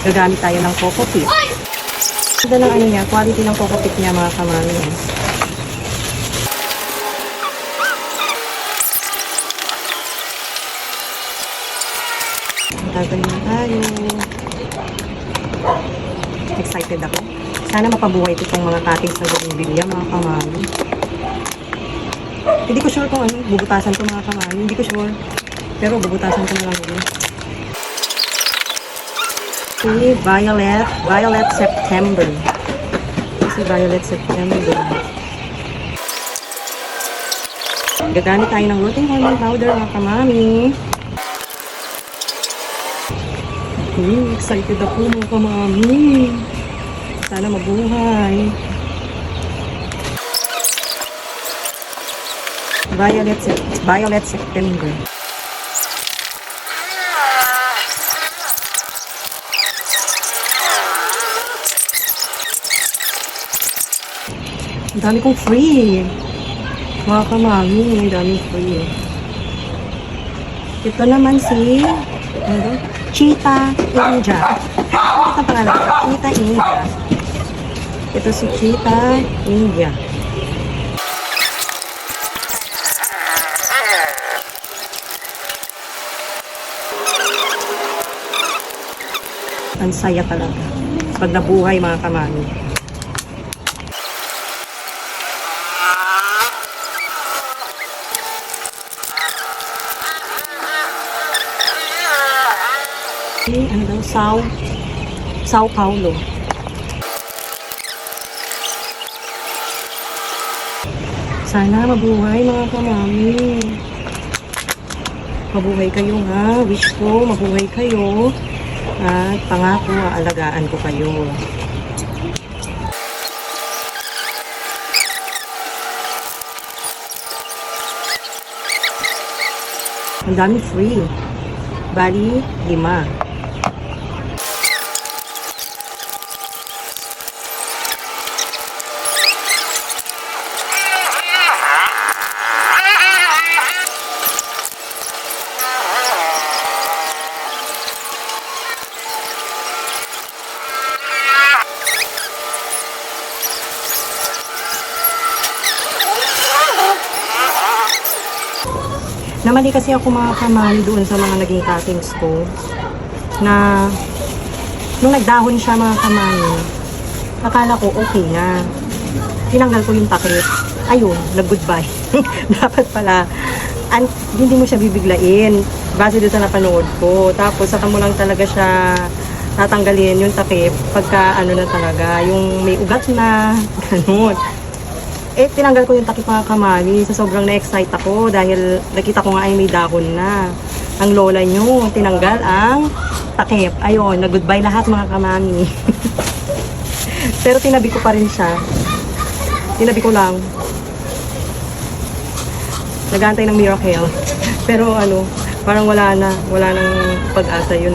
Gagamit tayo ng Coco Pit. Ganda ng ano niya, quality ng Coco Pit niya mga kamami. Gagawin na tayo. Excited ako. Sana mapabuhay ko itong mga cuttings na bumibigya mga kamami. Hindi ko sure kung ano, bubutasan ko mga kamami. Hindi ko sure. Pero bubutasan ko na lang yun. Si Violet September. Si Violet September. Gagamit tayo ng rooting hormone powder mga kamami. Excited ako mga kamami. Sana mabuhay. Violet September. Ang dami kong free. Mga kamami, ang daming free. Ito naman si Cheetah Ninja. Ito ang pangalan. Cheetah Ninja. Ito si Cheetah Ninja. Ang saya talaga. Pag nabuhay mga kamami. Ano daw? Sao Paulo. Sana mabuhay mga kamami. Mabuhay kayo ha. Wish ko mabuhay kayo. At pangako, aalagaan ko kayo. Ang dami free. Bali, 5. Namali kasi ako mga kamami doon sa mga naging cuttings ko na nung nagdahon siya mga kamami, akala ko okay na. Tinanggal ko yung takip. Ayun, nag-goodbye. Dapat pala, hindi mo siya bibiglain base doon sa napanood ko. Tapos saka mo lang talaga siya tatanggalin yung takip pagka ano na talaga, yung may ugat na, ganun. Tinanggal ko yung takip mga kamami. Sa sobrang na-excite ako dahil nakita ko nga ay may dahon na. Ang lola nyo, tinanggal ang takip. Ayun, nag-goodbye lahat mga kamami. Pero tinabi ko pa rin siya. Tinabi ko lang. Nag-aantay ng miracle. Pero ano, parang wala nang pag-asa yun.